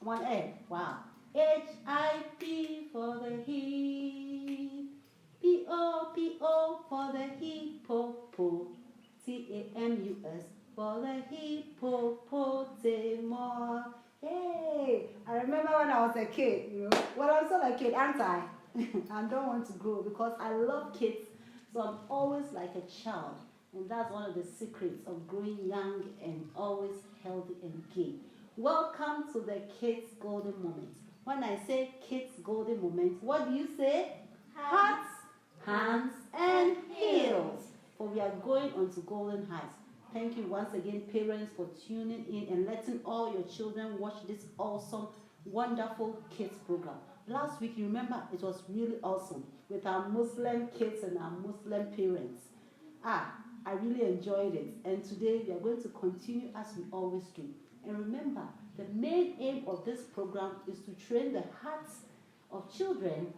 One A. Wow. H-I-P for the hip. P-O-P-O for the hippopo. T-A-M-U-S for the hippopotamus. Hey, I remember when I was a kid, Well, I'm still a kid, aren't I? I don't want to grow because I love kids. So I'm always like a child. And that's one of the secrets of growing young and always healthy and gay. Welcome to the Kids Golden Moment. When I say Kids Golden Moment, what do you say? Hearts, hands, and heels. For we are going on to golden heights. Thank you once again, parents, for tuning in and letting all your children watch this awesome, wonderful kids program. Last week, you remember, it was really awesome with our Muslim kids and our Muslim parents. I really enjoyed it. And today, we are going to continue as we always do. And remember, the main aim of this program is to train the hearts of children,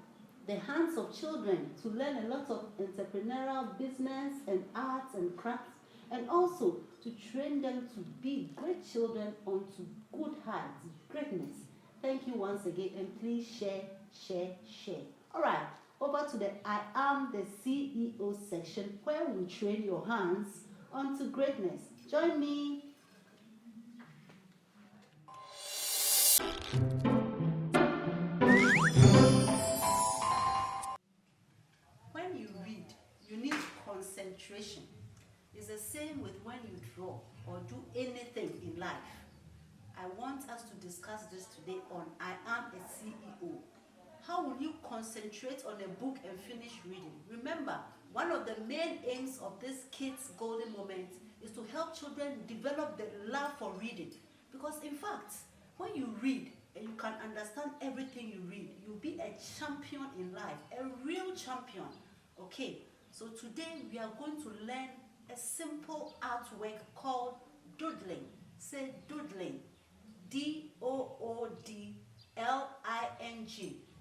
the hands of children, to learn a lot of entrepreneurial business and arts and crafts, and also to train them to be great children onto good heights, greatness. Thank you once again, and please share, share, share. All right, over to the I am the CEO section, where we train your hands onto greatness. Join me. When you read, you need concentration. It's the same with when you draw or do anything in life. I want us to discuss this today on I am a CEO. How will you concentrate on a book and finish reading? Remember, one of the main aims of this Kids Golden Moment is to help children develop the love for reading. Because in fact, when you read and you can understand everything you read, you'll be a champion in life, a real champion. Okay, so today we are going to learn a simple artwork called doodling. Say doodling. D-O-O-D-L-I-N-G.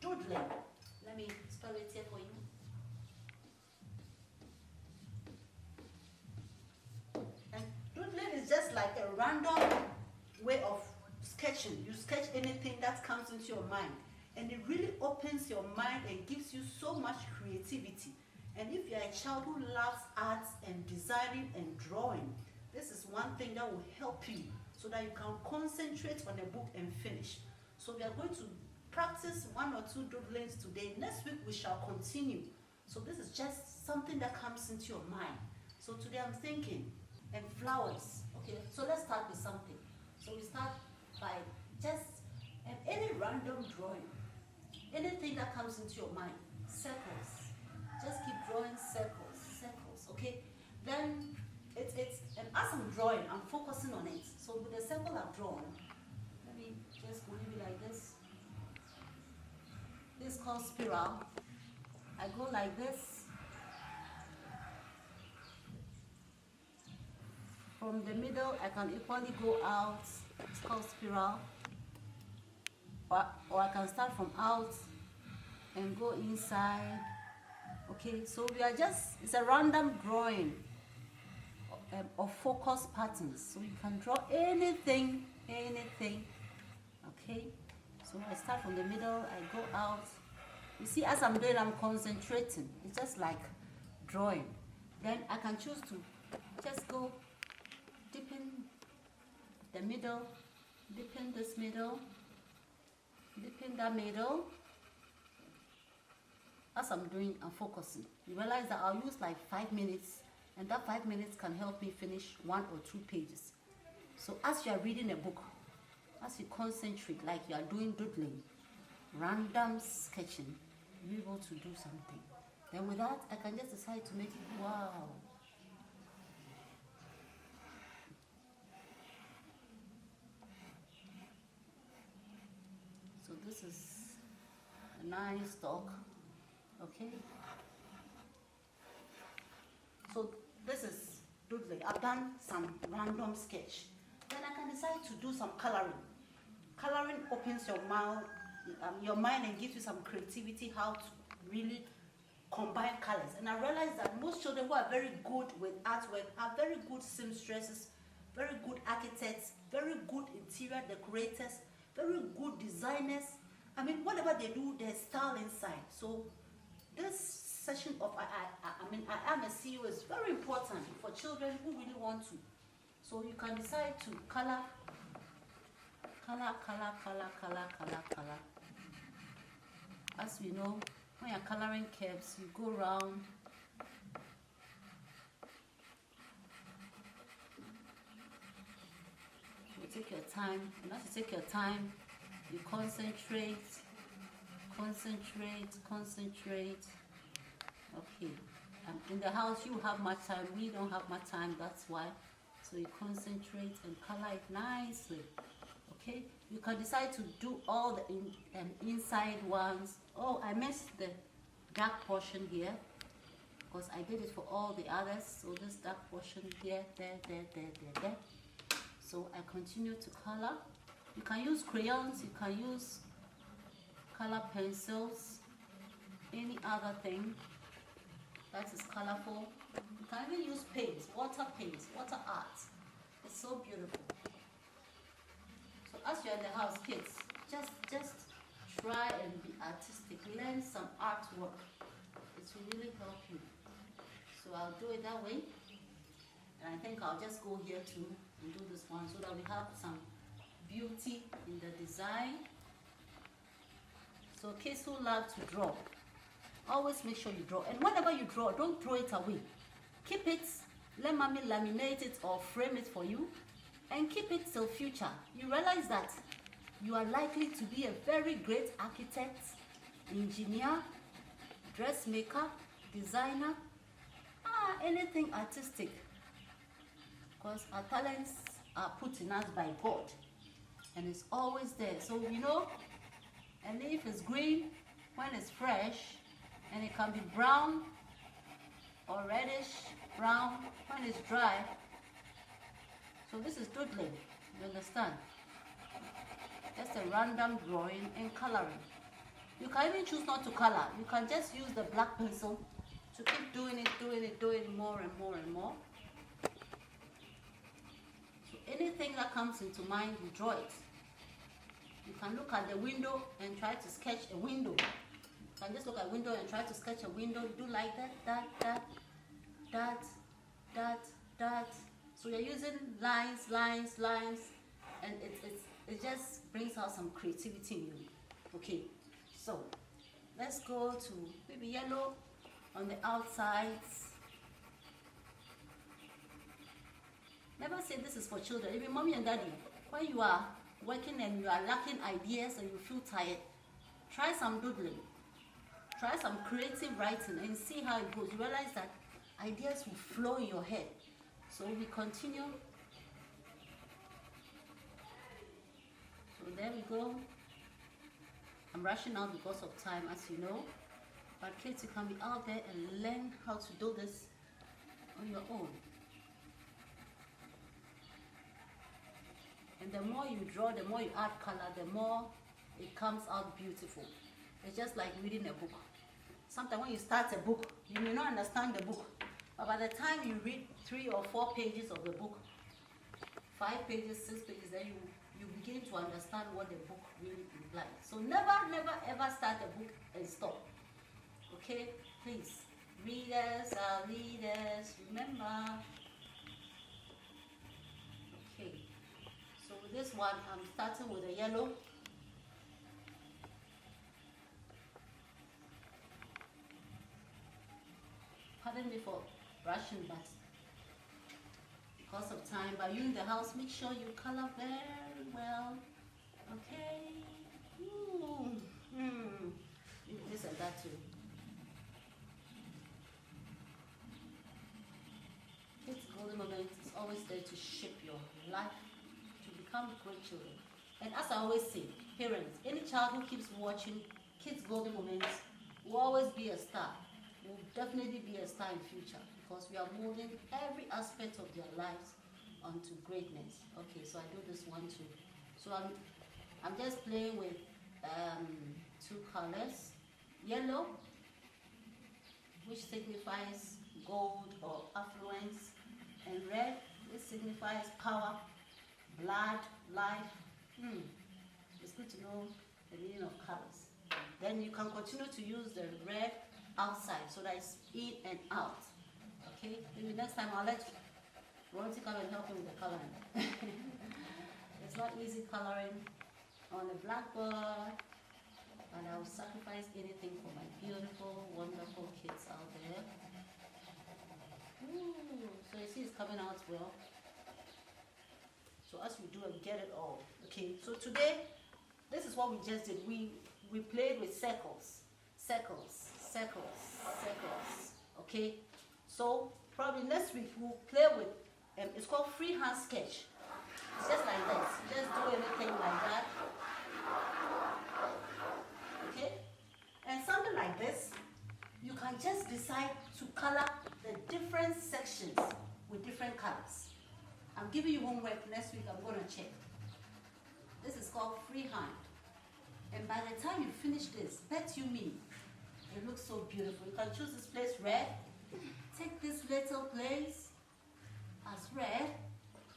Doodling. Let me spell it here for you. And doodling is just like a random way of sketching. You sketch anything that comes into your mind. And it really opens your mind and gives you so much creativity. And if you're a child who loves arts and designing and drawing, this is one thing that will help you so that you can concentrate on a book and finish. So we are going to practice one or two doodlings today. Next week we shall continue. So this is just something that comes into your mind. So today I'm thinking, and flowers. Okay, so let's start with something. So we start by just any random drawing. Anything that comes into your mind. Circles. Just keep drawing circles, okay? Then and as I'm drawing, I'm focusing on it. So with the circle I've drawn, let me just go maybe like this. This is called spiral. I go like this. From the middle, I can equally go out. It's called spiral. Or I can start from out and go inside. Okay, so we are it's a random drawing of focus patterns. So you can draw anything. Okay, so I start from the middle, I go out. You see, as I'm doing, I'm concentrating. It's just like drawing. Then I can choose to just go deep in the middle, deep in this middle, deep in that middle. As I'm doing, I'm focusing. You realize that I'll use like 5 minutes, and that 5 minutes can help me finish 1 or 2 pages. So as you are reading a book, as you concentrate, like you are doing doodling, random sketching, you'll be able to do something. Then with that, I can just decide to make it wow. So this is a nice dog. Okay, so this is doodling. I've done some random sketch. Then I can decide to do some coloring. Coloring opens your mind and gives you some creativity how to really combine colors. And I realized that most children who are very good with artwork are very good seamstresses, very good architects, very good interior decorators, very good designers. I mean, whatever they do, there's style inside. So this session of I am a CEO is very important for children who really want to. So you can decide to color. As we know, when you're coloring curves, you go round. You take your time. And as you take your time, you concentrate. Okay. In the house, you have much time. We don't have much time. That's why. So you concentrate and color it nicely. Okay. You can decide to do all the inside ones. Oh, I missed the dark portion here because I did it for all the others. So this dark portion here, there. So I continue to color. You can use crayons. You can use color pencils. Any other thing that is colorful. You can even use paints, water art. It's so beautiful. So as you're in the house, kids, just try and be artistic. Learn some artwork. It will really help you. So I'll do it that way. And I think I'll just go here too and do this one so that we have some beauty in the design. So kids who love to draw, always make sure you draw. And whatever you draw, don't throw it away. Keep it, let mommy laminate it or frame it for you, and keep it till future. You realize that you are likely to be a very great architect, engineer, dressmaker, designer, anything artistic. Because our talents are put in us by God. And it's always there. So you know, a leaf is green when it's fresh, and it can be brown or reddish brown when it's dry. So this is doodling, you understand? Just a random drawing and coloring. You can even choose not to color. You can just use the black pencil to keep doing it more and more. So anything that comes into mind, you draw it. You can look at the window and try to sketch a window. You can just look at a window and try to sketch a window. Do like that. So you're using lines, and it just brings out some creativity in you. Okay, so let's go to maybe yellow on the outsides. Never say this is for children. Even mommy and daddy, when you are working and you are lacking ideas and you feel tired, try some doodling. Try some creative writing and see how it goes. You realize that ideas will flow in your head. So we continue. So there we go. I'm rushing out because of time, as you know. But kids, you can be out there and learn how to do this on your own. And the more you draw, the more you add color, the more it comes out beautiful. It's just like reading a book. Sometimes when you start a book, you may not understand the book. But by the time you read 3 or 4 pages of the book, 5 pages, 6 pages, then you begin to understand what the book really implies. So never ever start a book and stop. Okay? Please. Readers are leaders. Remember. Okay. So with this one, I'm starting with a yellow. Pardon me for brushing, but because of time, but you in the house, make sure you color very well. Okay? This and that too. Kids Golden Moments is always there to shape your life to become great children. And as I always say, parents, any child who keeps watching Kids Golden Moments will always be a star. Will definitely be a star in future because we are molding every aspect of their lives onto greatness. Okay, so I do this one too. So I'm just playing with 2 colors. Yellow, which signifies gold or affluence, and red, which signifies power, blood, life. It's good to know the meaning of colors. Then you can continue to use the red outside, so that it's in and out. Okay, maybe next time I'll let Ronti come and help me with the coloring. It's not easy coloring on a blackboard, and I'll sacrifice anything for my beautiful, wonderful kids out there. Ooh, so you see it's coming out well. So as we do it, get it all. Okay, so today, this is what we just did. We played with circles, circles, circles, circles. Okay, so probably next week we'll play with, it's called freehand sketch. It's just like this. Just do anything like that. Okay, and something like this, you can just decide to color the different sections with different colors. I'm giving you homework next week. I'm going to check. This is called freehand. And by the time you finish this, bet you me, it looks so beautiful. You can choose this place red. Take this little place as red.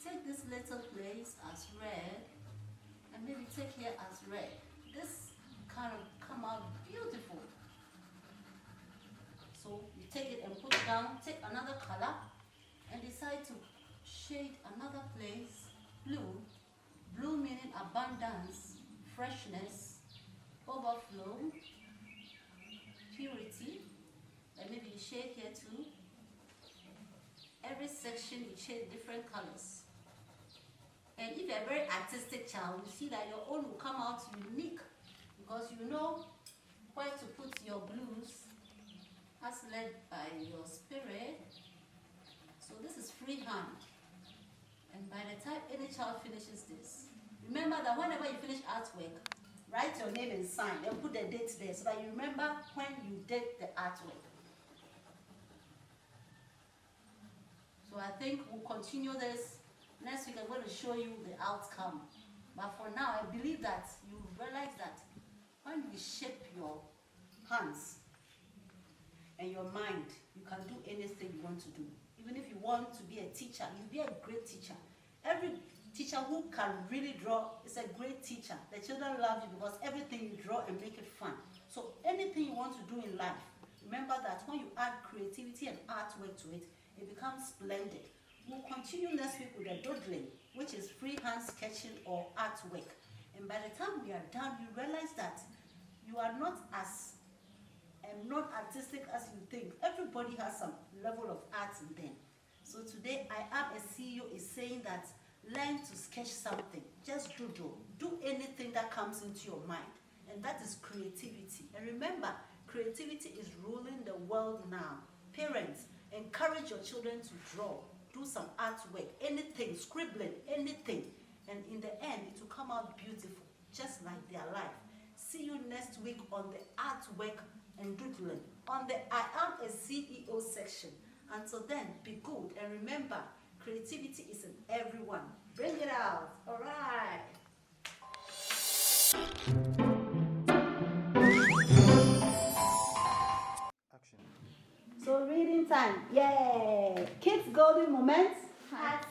Take this little place as red. And maybe take here as red. This kind of come out beautiful. So you take it and put it down. Take another color and decide to shade another place blue. Blue meaning abundance, freshness, overflow, purity. And maybe you shade here too. Every section you shade different colors. And if you're a very artistic child, you see that your own will come out unique, because you know where to put your blues as led by your spirit. So this is freehand. And by the time any child finishes this, remember that whenever you finish artwork, write your name and sign and put the date there so that you remember when you did the artwork. So I think we'll continue this. Next week I'm going to show you the outcome. But for now, I believe that you realize that when you shape your hands and your mind, you can do anything you want to do. Even if you want to be a teacher, you'll be a great teacher. Every teacher who can really draw is a great teacher. The children love you because everything you draw and make it fun. So anything you want to do in life, remember that when you add creativity and artwork to it, it becomes splendid. We'll continue next week with the doodling, which is freehand sketching or artwork. And by the time we are done, you realize that you are not as not artistic as you think. Everybody has some level of art in them. So today I am a CEO is saying that learn to sketch something. Just doodle. Do anything that comes into your mind. And that is creativity. And remember, creativity is ruling the world now. Parents, encourage your children to draw. Do some artwork. Anything, scribbling, anything. And in the end, it will come out beautiful, just like their life. See you next week on the artwork and doodling on the I am a CEO section. Until then, be good and remember, creativity is in everyone. Bring it out. All right. Action. So reading time. Yay! Kids golden moments. Hearts,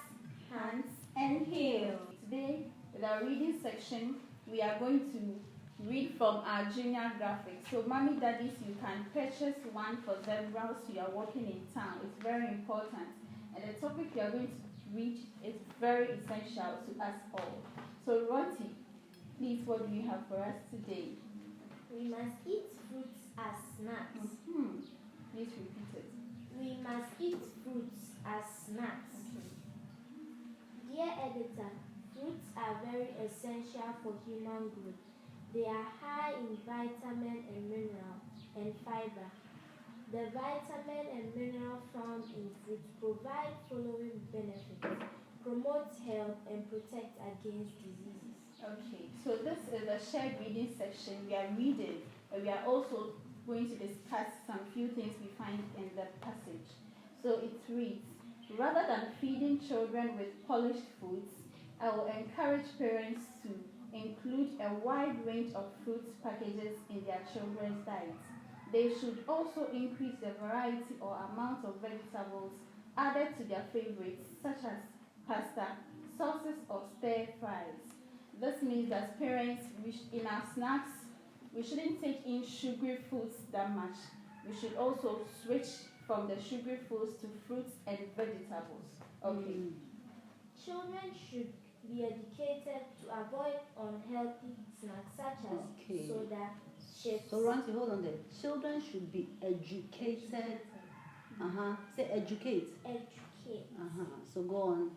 hands, and heels. Today, with our reading section, we are going to read from our junior graphics. So, mommy, daddies, you can purchase one for them whilst you are walking in town. It's very important. And the topic we are going to read is very essential to us all. So, Ronti, please, what do you have for us today? We must eat fruits as snacks. Please repeat it. We must eat fruits as snacks. Dear editor, fruits are very essential for human growth. They are high in vitamin and mineral and fiber. The vitamin and mineral found in fruits provide following benefits: promote health and protect against diseases. Okay, so this is a shared reading section. We are reading, but we are also going to discuss some few things we find in the passage. So it reads, rather than feeding children with polished foods, I will encourage parents to include a wide range of fruits packages in their children's diets. They should also increase the variety or amount of vegetables added to their favorites, such as pasta, sauces, or stir fries. This means that parents, in our snacks, we shouldn't take in sugary foods that much. We should also switch from the sugary foods to fruits and vegetables. Okay. Children should be educated to avoid unhealthy snacks such as Okay. soda, chips. So Ranti, hold on there. Children should be educated. Say educate. Educate. So go on.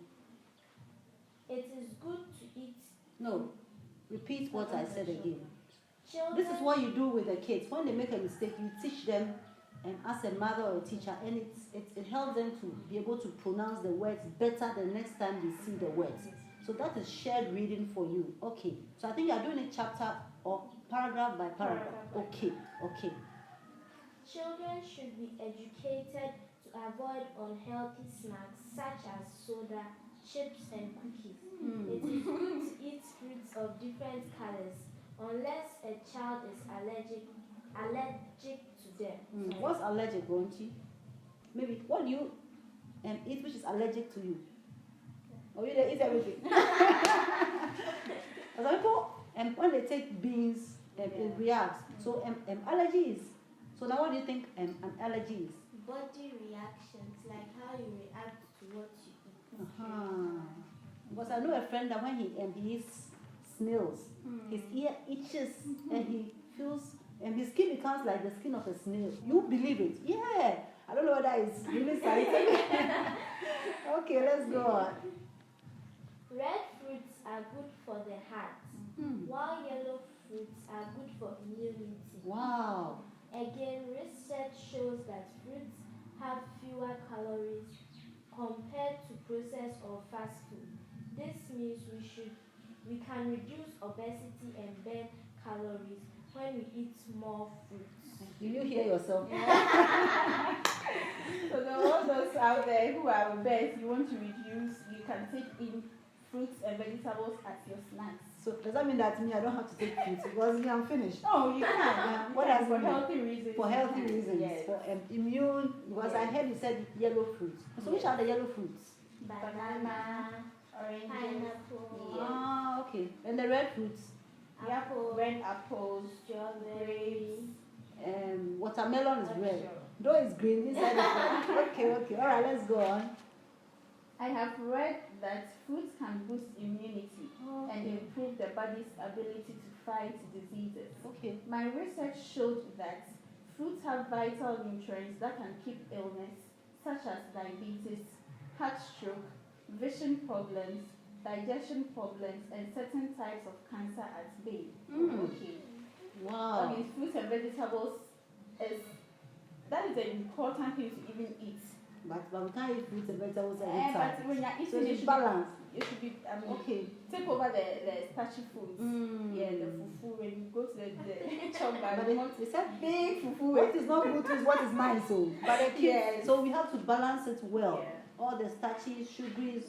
It is good to eat. No. Repeat what I said again. Children, This is what you do with the kids. When they make a mistake, you teach them as a mother or a teacher, and it helps them to be able to pronounce the words better the next time they see the words. So that is shared reading for you. Okay. So I think you are doing it chapter or paragraph by paragraph. Okay. Children should be educated to avoid unhealthy snacks such as soda, chips, and cookies. It is good to eat fruits of different colors unless a child is allergic to them. What's allergic, Ronchi? Maybe what do you eat which is allergic to you? Or you don't eat everything? As people, when they take beans, it reacts. So allergy is. So now what do you think an allergy is? Body reactions, like how you react to what you eat. Because I know a friend that when he eats snails, his ear itches and he feels, and his skin becomes like the skin of a snail. You believe it? Yeah. I don't know whether it's really scientific. Okay, let's go on. Red fruits are good for the heart, while yellow fruits are good for immunity. Wow. Again, research shows that fruits have fewer calories compared to processed or fast food. This means we can reduce obesity and burn calories when we eat more fruits. Do you hear yourself? So all those out there who are obese, you want to reduce, you can take in fruits and vegetables as your snacks. So does that mean that me I don't have to take fruit because me I'm finished? Oh, you can. What does for it mean? healthy reasons. For healthy reasons, Yes. for immune. Because I heard you said yellow fruits. So which are the yellow fruits? Banana, orange, pineapple, Ah, okay. And the red fruits? apple, red apples, strawberry. Watermelon is red. Sure. Though it's green inside. Okay. All right, let's go on. I have read that fruits can boost immunity and improve the body's ability to fight diseases. Okay. My research showed that fruits have vital nutrients that can keep illness such as diabetes, heart stroke, vision problems, digestion problems, and certain types of cancer at bay. Okay. Wow. I mean, fruits and vegetables that is an important thing to even eat. But we can't eat fruits and vegetables every time. But when you're eating, So it it's should balance. It should be Okay. take over the starchy foods. Yeah, the fufu. When you go to the chop bar, But you want they said big fufu. what is not good is what is nice. So, but the kids, Yes. so we have to balance it well. Yeah. All the starchy, sugars,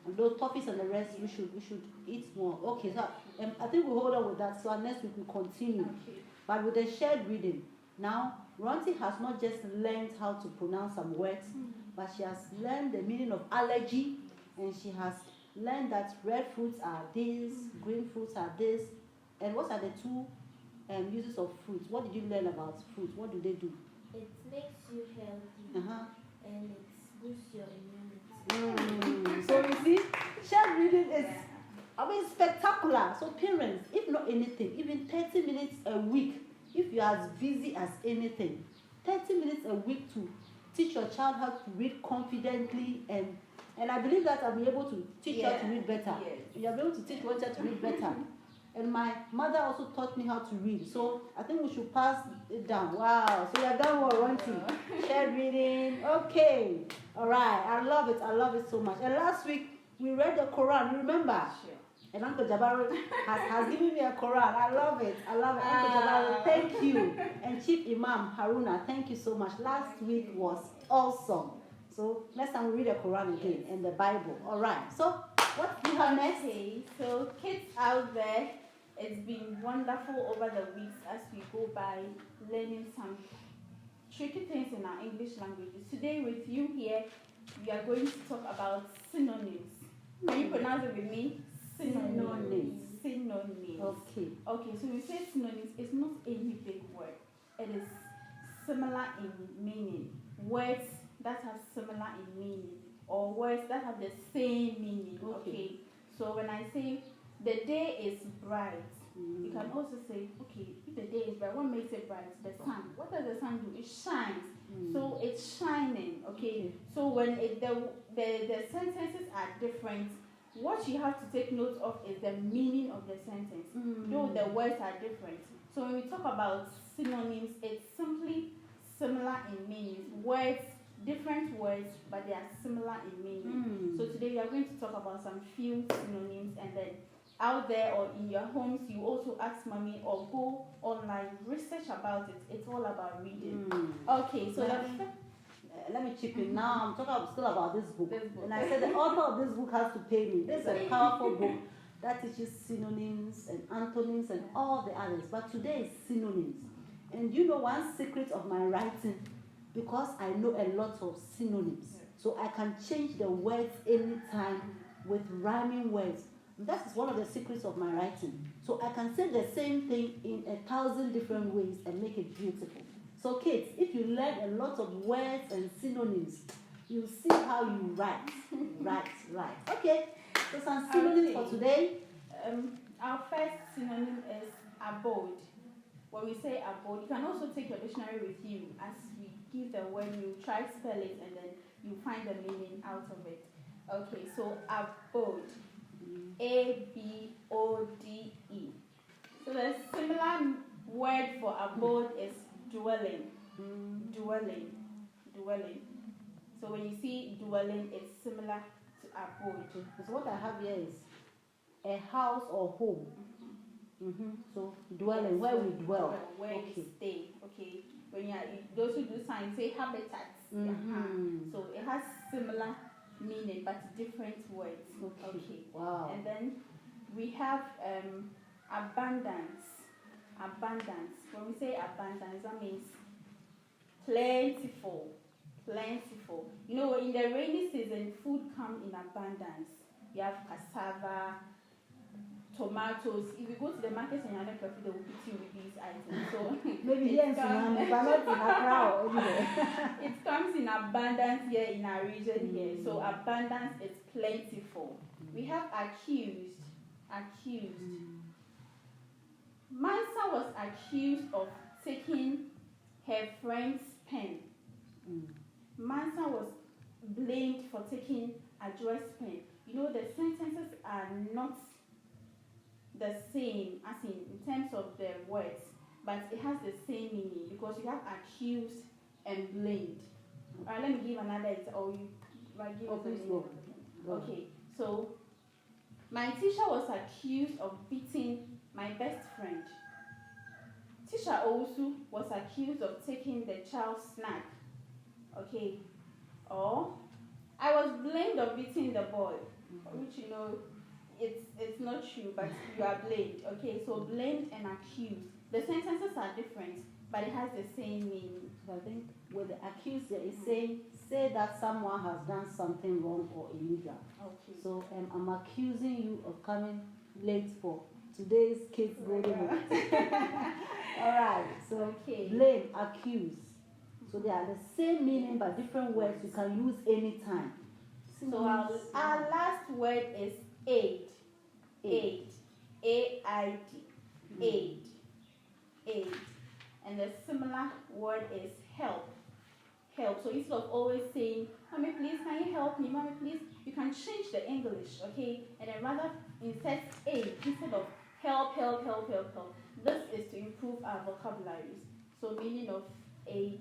and those toffees and the rest, we should eat more. Okay, so I think we hold on with that. So next week we continue. Okay. But with the shared reading, now Ronti has not just learned how to pronounce some words, but she has learned the meaning of allergy, and she has learned that red fruits are this, green fruits are this, and what are the two uses of fruits? What did you learn about fruits? What do they do? It makes you healthy and it boosts your immunity. So you see, shared reading is, spectacular. So parents, if not anything, even 30 minutes a week, if you are as busy as anything, 30 minutes a week to teach your child how to read confidently, and I believe that I'll be able to teach her to read better. Yes. You'll be able to teach one child to read better. And my mother also taught me how to read. So I think we should pass it down. Wow. So you've done what one thing. Shared reading. Okay. All right. I love it. I love it so much. And last week we read the Quran. Remember? Sure. And Uncle Jabaru has given me a Quran. I love it. I love it. Uncle Jabaru, thank you. And Chief Imam Haruna, thank you so much. Last week was awesome. So next time we read the Quran again and the Bible. All right. So what do you have next? Okay, so kids out there, it's been wonderful over the weeks as we go by learning some tricky things in our English languages. Today with you here, we are going to talk about synonyms. Can you pronounce it with me? Synonyms. synonyms. Okay. Okay, so when we say synonyms, it's not any big word. It is similar in meaning. Words that have similar in meaning, or words that have the same meaning. Okay. So when I say the day is bright, you can also say, okay, if the day is bright, what makes it bright? The sun. What does the sun do? It shines. So it's shining. Okay. So when the sentences are different, what you have to take note of is the meaning of the sentence, though the words are different. So when we talk about synonyms, it's simply similar in meaning. Words, different words, but they are similar in meaning. So today we are going to talk about some few synonyms, and then out there or in your homes, you also ask mommy or go online, research about it. It's all about reading. Okay, so let me chip in. Now I'm talking still about this book. This book. And I said the author of this book has to pay me. This is a powerful book that teaches synonyms and antonyms and all the others. But today is synonyms. And you know one secret of my writing, because I know a lot of synonyms. So I can change the words anytime with rhyming words. That is one of the secrets of my writing. So I can say the same thing in 1,000 different ways and make it beautiful. So kids, if you learn a lot of words and synonyms, you see how you write. Right. Okay, so some synonyms for today. Our first synonym is abode. When we say abode, you can also take your dictionary with you. As we give the word, you try to spell it and then you find the meaning out of it. Okay, so abode. A-B-O-D-E. So the similar word for abode is dwelling. Dwelling. So when you see dwelling, it's similar to abode. So what I have here is a house or home. So dwelling, where we dwell. Where you stay. Okay. When those who do science say habitats. So it has similar meaning but different words. Okay. Wow. And then we have abundance. When we say abundance, that means plentiful. You know, in the rainy season, food comes in abundance. You have cassava, tomatoes. If you go to the market and you're not careful, they will beat you with these items. So maybe here in Sudan, but not in Accra or anywhere. It comes in abundance here in our region here. So abundance is plentiful. We have accused. Mansa was accused of taking her friend's pen. Mansa was blamed for taking Adjo's pen. You know, the sentences are not the same as in terms of the words, but it has the same meaning because you have accused and blamed. All right, let me give another example. Okay, so my teacher was accused of beating my best friend. Teacher also was accused of taking the child's snack. Okay, or I was blamed of beating the boy, which you know it's not true, but you are blamed. Okay, so blamed and accused. The sentences are different, but it has the same meaning. I think with the accused, it's saying say that someone has done something wrong or illegal. Okay. So I'm accusing you of coming late for today's kids' golden week. All right. So blame, accuse. So they are the same meaning but different words you can use anytime. So our last word is aid. Aid. A-I-D. Aid. And the similar word is help. So instead of always saying, "Mommy, please, can you help me? Mommy, please," you can change the English, okay? And then rather insert aid instead of help. This is to improve our vocabularies. So meaning of aid.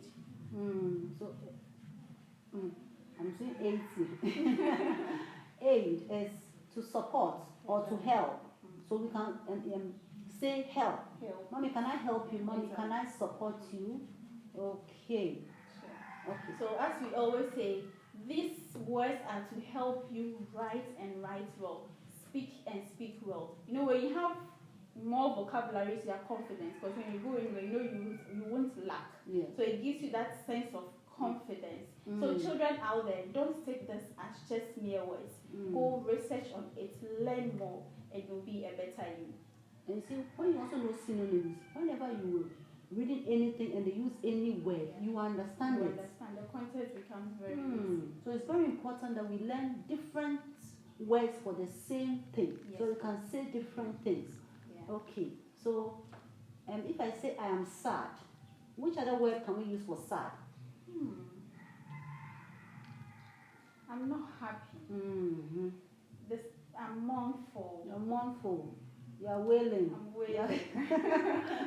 I'm saying aid. Aid is to support or to help. So we can say help. Mommy, can I help you? Mommy, can I support you? Okay. So as we always say, these words are to help you write and write well, speak and speak well. You know, when you have more vocabularies, you are confident, because when you go anywhere, you know you won't lack. Yeah. So it gives you that sense of confidence. So children out there, don't take this as just mere words. Go research on it, learn more, it will be a better you. And you see, when you also know synonyms, whenever you reading anything and they use any word, you understand You it. understand, the context becomes very easy. So it's very important that we learn different words for the same thing, so Yes. you can say different things. Yeah. Okay, so if I say I am sad, which other word can we use for sad? I'm not happy. Mm-hmm. This, I'm mournful. You're mournful. You're wailing. I'm wailing.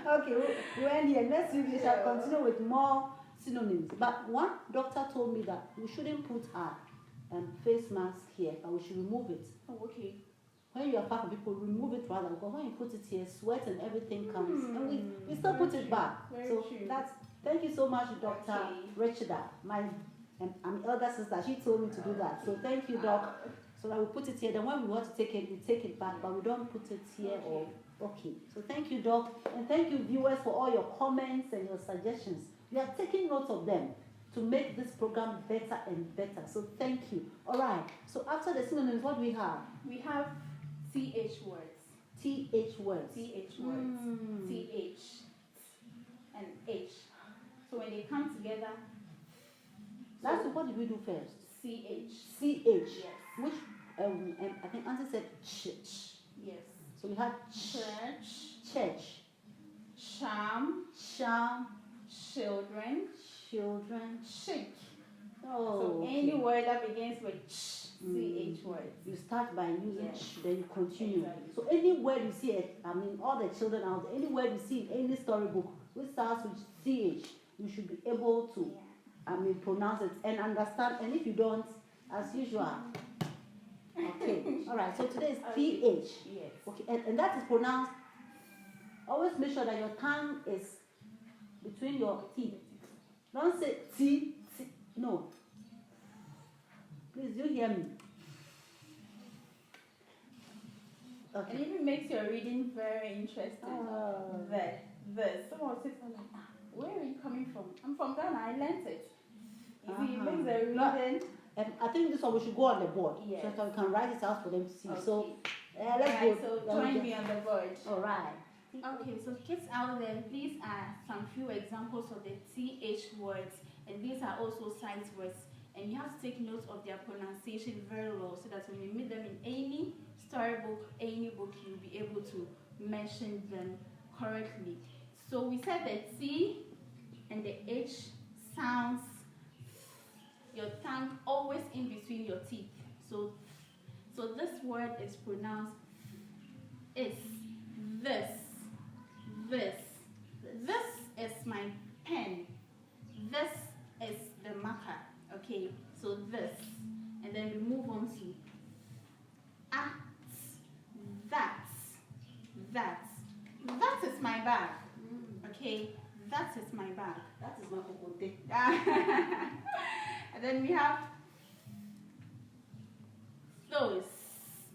Okay, we end here. Next week we shall continue with more synonyms. But one doctor told me that we shouldn't put our face mask here, but we should remove it. Oh, okay. When you are far from people, remove it rather, because when you put it here, sweat and everything comes. And we still put it back. Very So true. thank you so much, Dr. Okay. Richarda. I'm elder sister, she told me to do that. So thank you, Doc. So that we put it here. Then when we want to take it, we take it back, but we don't put it here okay. So thank you, Doc. And thank you, viewers, for all your comments and your suggestions. We are taking note of them to make this program better and better. So thank you. All right. So after the synonyms, what do we have? We have CH words. TH words. CH words. CH and H. So when they come together, Last week, what did we do first? CH. CH. Yes. Which I think Auntie said church. Yes. So we had church, Sham, sham, children, children. chick. Oh. So okay. any word that begins with CH words. You start by using Yes. then you continue. Exactly. So any word you see, all the children out there, any word you see in any storybook which starts with CH, you should be able to, pronounce it and understand. And if you don't, as usual. Okay. All right. So today is PH. Yes. Okay. And that is pronounced. Always make sure that your tongue is between your teeth. Don't say T. No. Please, you hear me? Okay. And it even makes your reading very interesting. Someone says, where are you coming from? I'm from Ghana, I learnt it. You see, it makes the reading. I think this one we should go on the board. Yes. So we can write it out for them to see. Okay. So let's Right, go. so join me on the board. All right. Okay, so kids out there, these are some few examples of the TH words, and these are also sight words. And you have to take note of their pronunciation very well, so that when you meet them in any storybook, any book, you'll be able to mention them correctly. So we said the T and the H sounds your tongue always in between your teeth. So this word is pronounced is. This is my pen. This is the marker. Okay, so this, and then we move on to that is my bag. Okay, that is my bag. That is my cocote. And then we have those.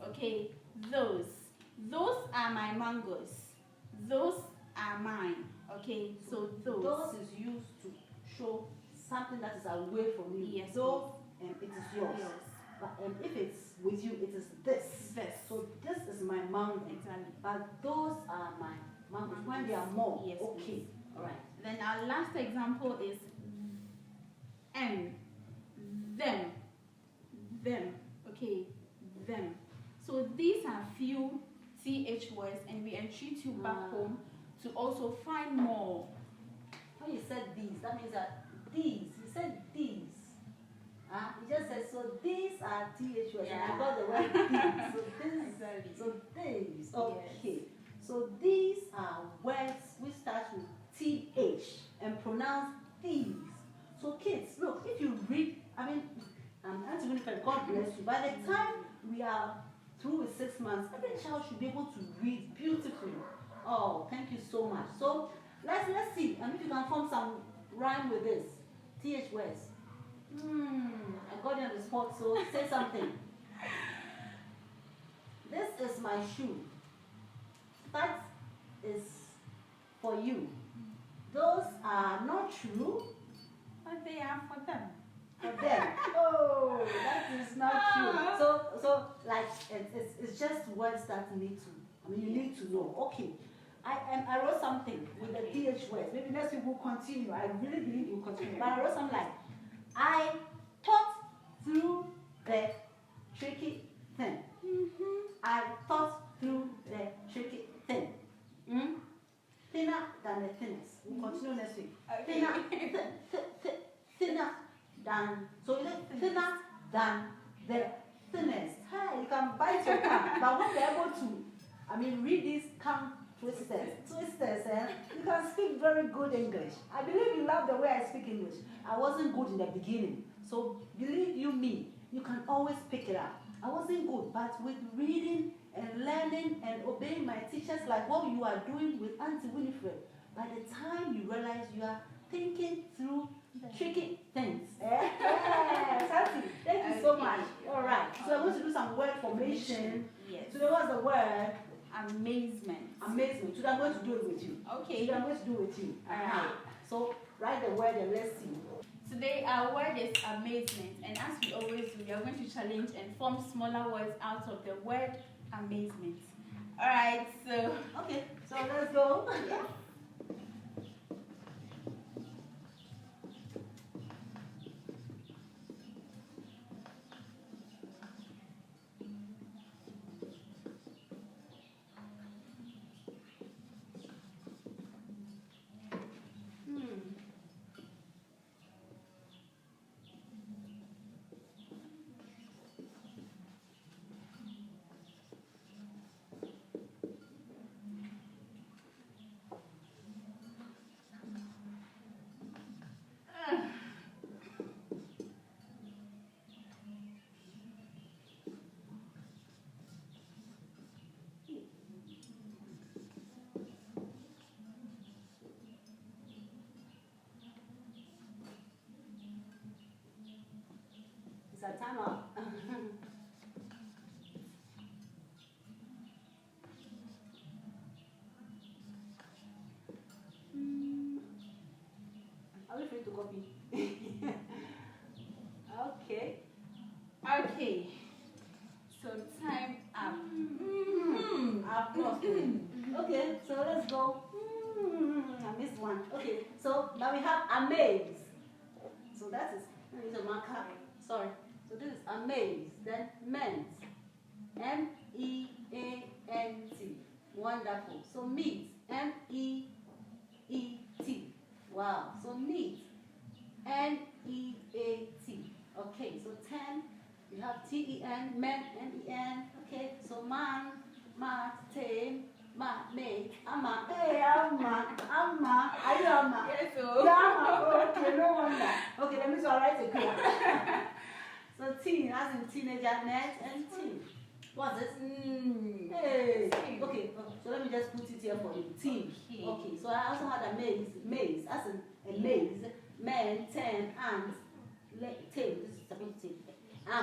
Okay, those are my mangoes. Those are mine. Okay, so Those is used to show something that is away from you. Yes. Those it is yours. Yes. But if it's with you, it is this. So this is my mountain. Exactly. But those are my mountains. When they are more. Yes, Okay. please. All right. Then our last example is them. Okay, them. So these are few TH words, and we entreat you back home to also find more. When you said these, that means that these. You said these. You just said, so these are TH words. And I got the word these. So this. Exactly. So these. Okay. Yes. So these are words which start with TH and pronounce these. So kids, look, if you read, Auntie Winifred, God bless you. By the time we are through with 6 months, every child should be able to read beautifully. Oh, thank you so much. So let's see. And if you can form some rhyme with this. TH words. I got you on the spot, so say something. This is my shoe. That is for you. Those are not true. But they are for them. for them. Oh, that is not true. So like it's just words that need to. I mean, you need to know. Okay, I wrote something with the th words. Maybe next week we'll continue. I really believe we'll continue. But I wrote something like, I thought through the tricky thing. I thought through the tricky thing. Thinner than the thinnest. We'll continue next week. Okay. Thinner than, so is it thinner than the thinnest? Hey, you can bite your tongue, but when you're able to, I mean, read these tongue twisters, you can speak very good English. I believe you love the way I speak English. I wasn't good in the beginning, so believe you me, you can always pick it up. I wasn't good, but with reading and learning and obeying my teachers like what you are doing with Auntie Winifred, by the time you realize you are thinking through tricky things. Yes, Auntie, thank you so much. All right, so I'm going to do some word formation. Yes. Today, what's the word? Amazement. Amazement. Today, I'm going to do it with you. Okay. Today, I'm going to do it with you. Alright. So, write the word and let's see. Today our word is amazement, and as we always do, we are going to challenge and form smaller words out of the word amazement. Alright, so Okay, so let's go. yeah. It's a time up. Are we free to copy? Okay. Okay. So time up. I've lost it. Okay, so let's go. I missed one. Okay, so now we have amaze. So that is, let me use a marker. Sorry. So this is amaze. Then ment. MEANT. Wonderful. So meet. MEET. Wow. So meet. NEAT. Okay, so 10. You have TEN, men, NEN. Okay, so man, mat, tame, mate, ama. Hey, ama. Are you ama? Yes, Yeah, ama. Okay, no wonder. Okay, let me write it clear. So teen, as in teenager, net, and teen. What's it? Hey. Okay, so let me just put it here for you. Teen. Okay, so I also had a maze, as in a maze, men, 10, ants, tail. This is supposed to take. I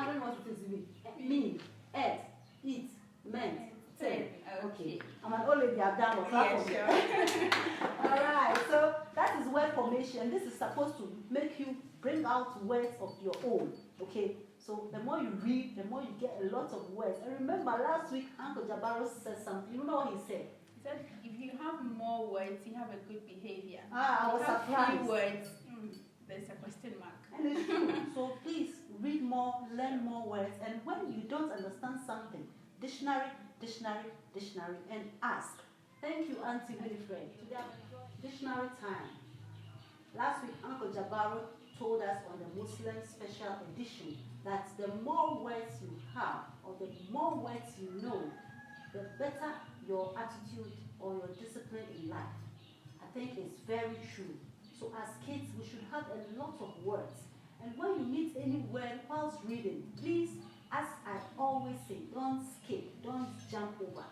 don't know what it is to me. Ed, eat, meant, 10. Okay. I'm an old lady, I've done what Alright, so that is word formation. This is supposed to make you bring out words of your own. Okay? So the more you read, the more you get a lot of words. And remember last week Uncle Jabaro said something. You remember what he said? He said if you have more words, you have a good behavior. I was if you have surprised. few words, there's a question mark. And it's true. So please read more, learn more words, and when you don't understand something, dictionary, and ask. Thank you, Auntie Winifred. Today, dictionary time. Last week, Uncle Jabaro told us on the Muslim special edition that the more words you have, or the more words you know, the better your attitude or your discipline in life. I think it's very true. So as kids, we should have a lot of words. And when you meet any word whilst reading, please, as I always say, don't skip, don't jump over.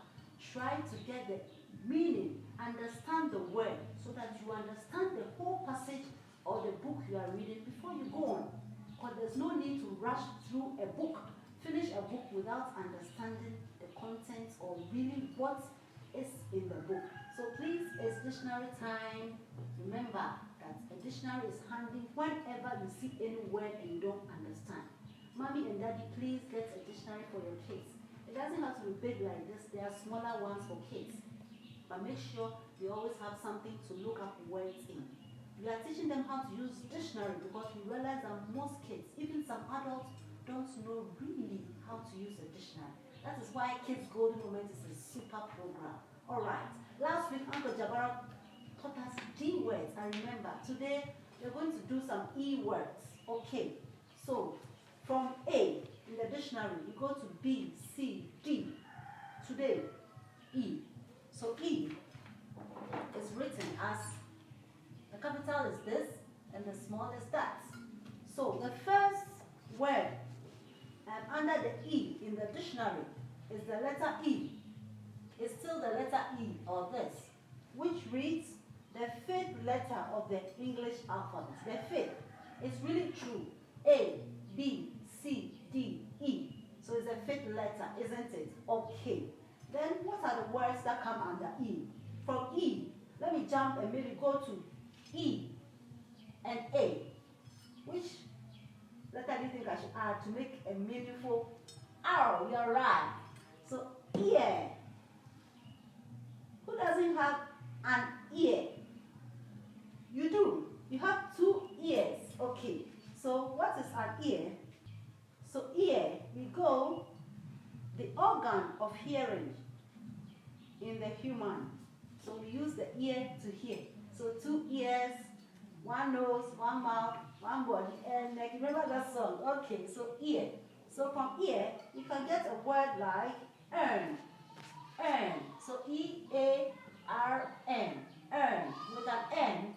Try to get the meaning, understand the word, so that you understand the whole passage or the book you are reading before you go on. Because there's no need to rush through a book, finish a book without understanding the contents or really what is in the book. So please, it's dictionary time. Remember that a dictionary is handy whenever you see any word and you don't understand. Mommy and daddy, please get a dictionary for your kids. It doesn't have to be big like this. There are smaller ones for kids. But make sure they always have something to look up words in. We are teaching them how to use dictionary because we realize that most kids, even some adults, don't know really how to use a dictionary. That is why Kids Golden Moment is a super program. Alright, last week Uncle Jabara taught us D words. I remember. Today we're going to do some E words. Okay, so from A in the dictionary, you go to B, C, D. Today, E. So E is written as, the capital is this and the small is that. So the first word under the E in the dictionary is the letter E. It's still the letter E or this, which reads the fifth letter of the English alphabet. The fifth. It's really true. A, B, C, D, E. So it's the fifth letter, isn't it? Okay. Then what are the words that come under E? From E, let me jump and maybe go to E and A. Which letter do you think I should add to make a meaningful R? You're right. So ear. Who doesn't have an ear? You do. You have 2 ears. Okay. So what is an ear? So ear, we go the organ of hearing in the human. So we use the ear to hear. So 2 ears, 1 nose, 1 mouth, 1 body, and neck. Remember that song? Okay, so ear. So from ear, you can get a word like earn. Earn. So E-A-R-N. Earn. With an N,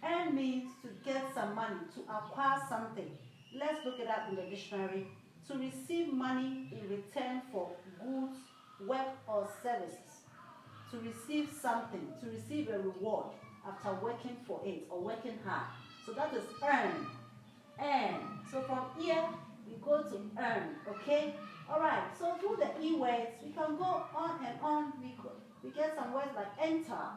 earn means to get some money, to acquire something. Let's look it up in the dictionary. To receive money in return for goods, work, or services. To receive something, to receive a reward after working for it or working hard. So that is earn. Earn. So from here, we go to earn. Okay? Alright, so through the E words, we can go on and on. We get some words like enter,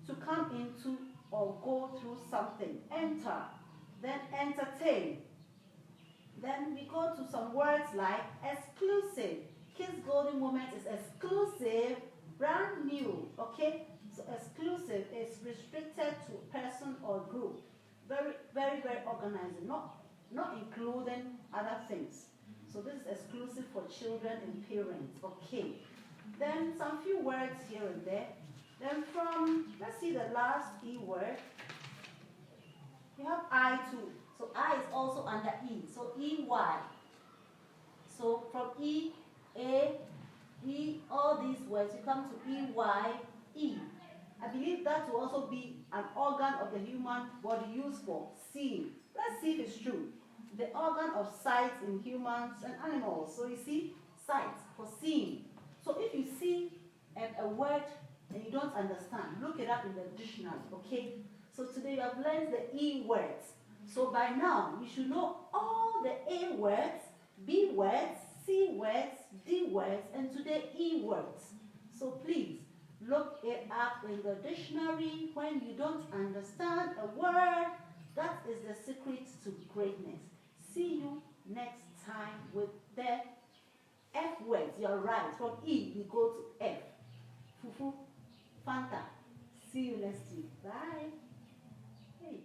to come into or go through something. Enter. Then entertain. Then we go to some words like exclusive. Kids Golden Moment is exclusive, brand new. Okay? So exclusive is restricted to a person or group. Very, very, very organized. Not including other things. So this is exclusive for children and parents. Okay. Then some few words here and there. Then from, let's see the last E word. We have I too. So I is also under E. So E-Y. So from E, A, E, all these words, you come to E-Y, E. I believe that will also be an organ of the human body used for seeing. Let's see if it's true. The organ of sight in humans and animals. So you see, sight for seeing. So if you see a word and you don't understand, look it up in the dictionary, okay? So today you have learned the E words. So by now, you should know all the A words, B words, C words, D words, and today E words. So please, look it up in the dictionary when you don't understand a word. That is the secret to greatness. See you next time with the F words. You're right. From E, we go to F. Fufu, Fanta. See you next week. Bye. Hey.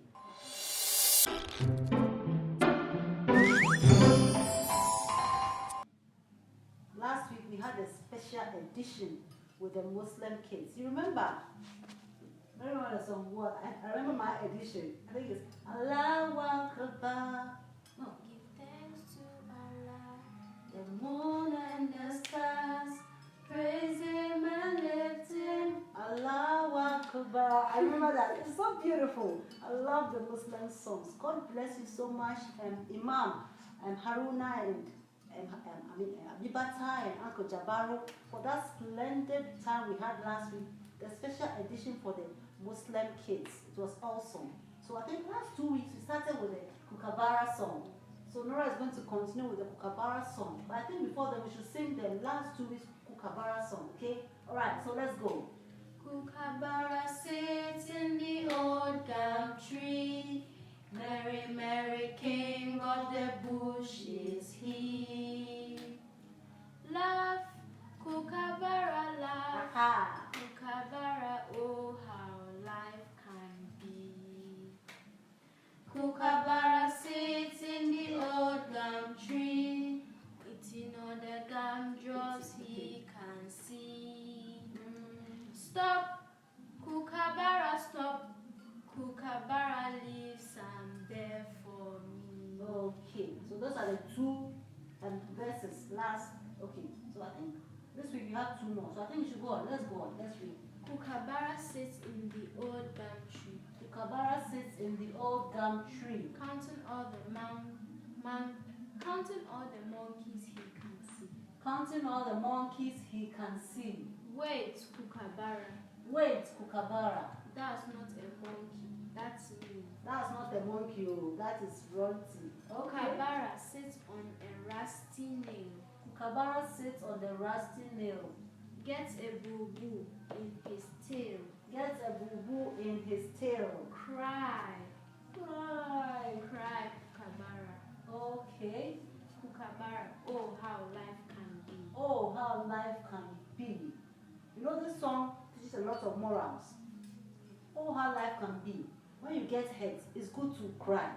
Last week we had a special edition with the Muslim kids. You remember? I don't remember the song. What? I remember my edition. I think it's Allahu Akbar. No. Give thanks to Allah. The moon and the stars, praise Him and lift Him. Allahu Akbar. I remember that. It's so beautiful. I love the Muslim songs. God bless you so much, Imam and Haruna and Abibata and Uncle Jabaru for that splendid time we had last week. The special edition for the Muslim kids. It was awesome. So I think last 2 weeks we started with the Kookaburra song. So Nora is going to continue with the Kookaburra song. But I think before that we should sing the last 2 weeks Kookaburra song, okay? Alright, so let's go. Kookaburra sits in the old gum tree. Merry, merry king of the bush is he. Laugh, Kookaburra, laugh. Aha. Kookaburra, oh how life can be. Kookaburra sits in the old gum tree, eating all the gumdrops he can see. Stop, Kookaburra, stop. Kookaburra, leave some there for me. Okay, so those are the two verses. Last. Okay, so I think this week you have two more. So I think you should go on. Let's go on. Let's read. Kookaburra sits in the old gum tree, Kookaburra sits in the old gum tree, counting all the counting all the monkeys he can see. counting all the monkeys he can see. Wait, Kookaburra, Wait, Kookaburra. that's not a monkey, that's me. That's not a monkey, oh, that is royalty. Okay. Kookaburra sits on a rusty nail, Kookaburra sits on the rusty nail, gets a boo-boo in his tail. gets a boo-boo in his tail. Cry, Cry. cry, Kookaburra. Okay. Kookaburra, oh how life can be. Oh, how life can be. You know, this song teaches a lot of morals. Oh, how life can be. When you get hurt, it's good to cry.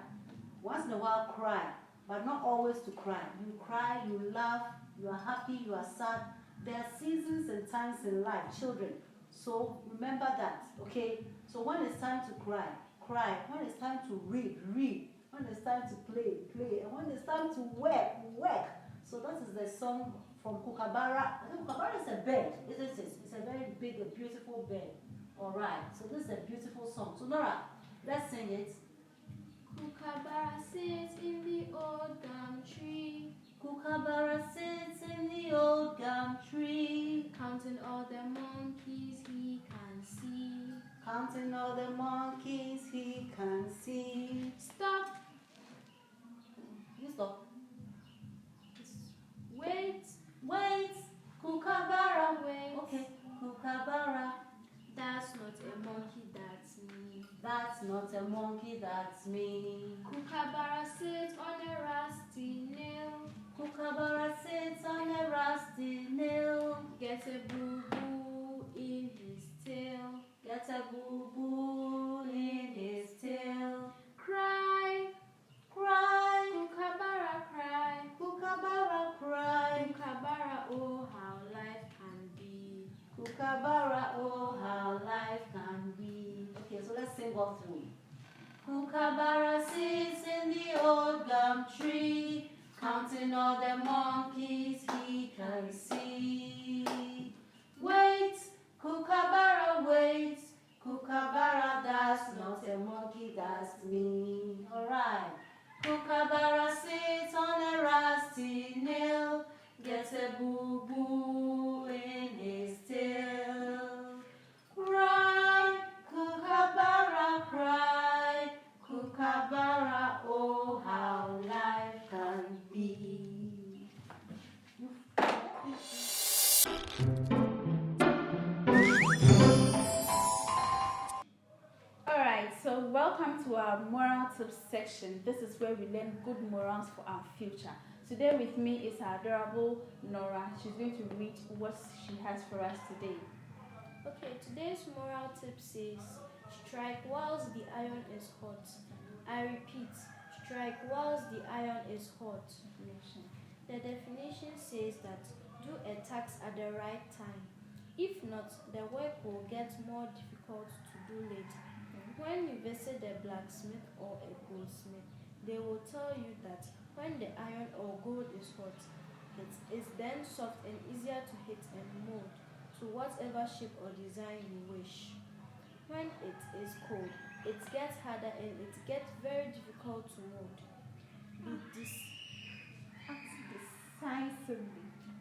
Once in a while, cry, but not always to cry. You cry, you laugh, you are happy, you are sad. There are seasons and times in life, children. So remember that, okay? So when it's time to cry, cry. When it's time to read, read. When it's time to play, play. And when it's time to work, work. So that is the song from Kookaburra. I think Kookaburra is a bird, isn't it? It's a very big, a beautiful bird. All right. So this is a beautiful song. So Nora, let's sing it. Kookaburra sits in the old gum tree, Kookaburra sits in the old gum tree, counting all the monkeys he can see. counting all the monkeys he can see. Stop, You stop. wait, Wait, Kookaburra. wait. Okay, Kookaburra. That's not a monkey, that's me. That's not a monkey, that's me. Kookaburra sits on a rusty nail, Kookaburra sits on a rusty nail, gets a boo-boo in his tail. gets a boo-boo in his tail. Cry, Cry, Kookaburra, cry. Kookaburra, cry. Kookaburra, oh how life can be. Kookaburra, oh how life can be. Okay, so let's sing all through. Kookaburra sits in the old gum tree, counting all the monkeys he can see. Wait, Kookaburra, wait. Kookaburra, that's not a monkey, that's me. Alright. Kookaburra sits on a rusty nail, gets a boo-boo in his tail. Cry, Kookaburra, cry. Kookaburra, oh how life can be. Alright, so welcome to our moral tips section. This is where we learn good morals for our future. Today with me is our adorable Nora. She's going to read what she has for us today. Okay, today's moral tip says, strike whilst the iron is hot. I repeat, strike whilst the iron is hot. The definition says that do a task at the right time. If not, the work will get more difficult to do later. When you visit a blacksmith or a goldsmith, they will tell you that when the iron or gold is hot, it is then soft and easier to hit and mold to whatever shape or design you wish. When it is cold, it gets harder and it gets very difficult to mold.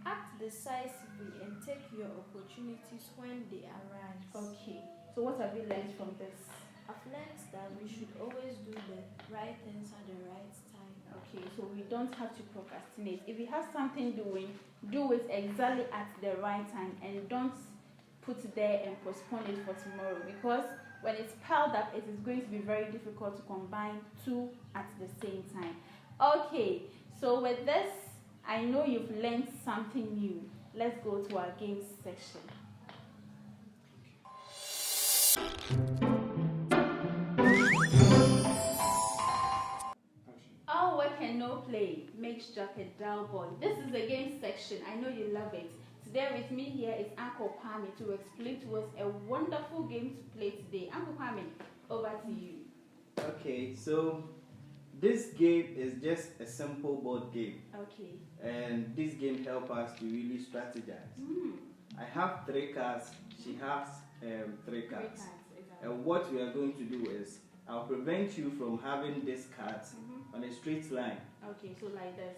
Act decisively and take your opportunities when they arise. Okay, so what have you learned from this? I've learned that we should always do the right things at the right time. Okay, so we don't have to procrastinate. If you have something doing, do it exactly at the right time and don't put there and postpone it for tomorrow, because when it's piled up, it is going to be very difficult to combine two at the same time. Okay, so with this, I know you've learned something new. Let's go to our games section. All work and no play makes Jack a dull boy. This is the game section. I know you love it. Today with me here is Uncle Kwame to explain to us a wonderful game to play today. Uncle Kwame, over to you. Okay, so this game is just a simple board game, Okay. and this game helps us to really strategize. I have 3 cards, she has 3 cards. And what we are going to do is, I'll prevent you from having these cards on a straight line. Okay, so like this.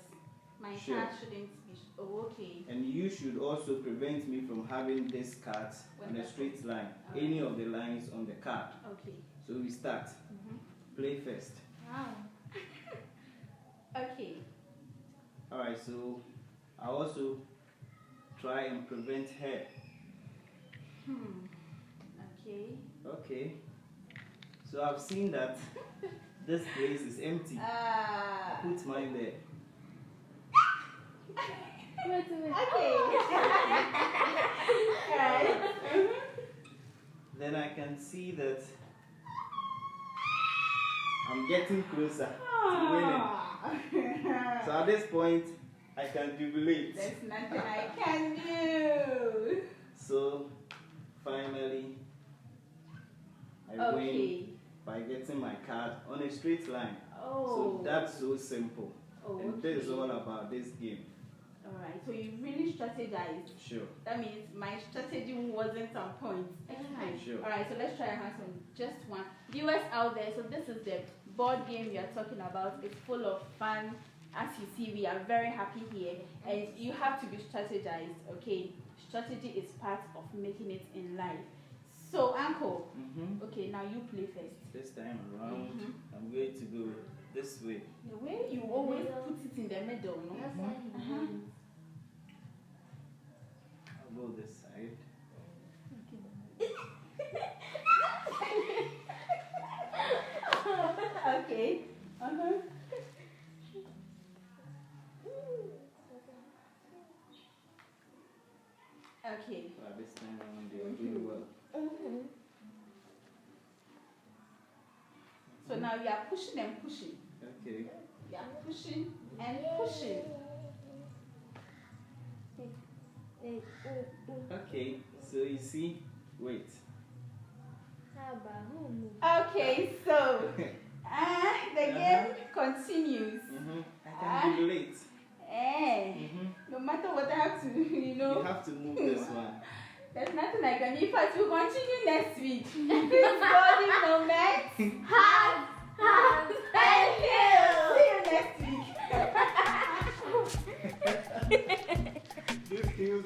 My Sure. card shouldn't be. Oh, okay. And you should also prevent me from having these cards on a straight line, any of the lines on the card. Okay. So we start. Play first. Wow. Okay. Alright, so I also try and prevent her. Okay. Okay. So I've seen that this place is empty. Put mine there. Wait. Okay. Alright. Then I can see that I'm getting closer to winning. So at this point, I can jubilate. There's nothing I can do. So finally, I win by getting my card on a straight line. So that's so simple. And this is all about this game. Alright, so you really strategized. Sure. That means my strategy wasn't on point. Excellent. Sure. Alright, so let's try our hands on just one. Viewers out there, so this is the board game we are talking about. It's full of fun. As you see, we are very happy here. And you have to be strategized, okay? Strategy is part of making it in life. So, Uncle, okay, now you play first. This time around, I'm going to go this way. The way you always put it in the middle, no? That's why he wins. I'll go this side. Okay. Okay. Well, this time around, you're doing well. So now you are pushing and pushing. Okay. You are pushing and pushing. Okay, so you see, wait. How about who? Okay, so the game continues. I can jubilate. No matter what I have to, You have to move this one. there's nothing I can do. In fact, we'll continue next week. This body moment. Thank you. See you next week. This feels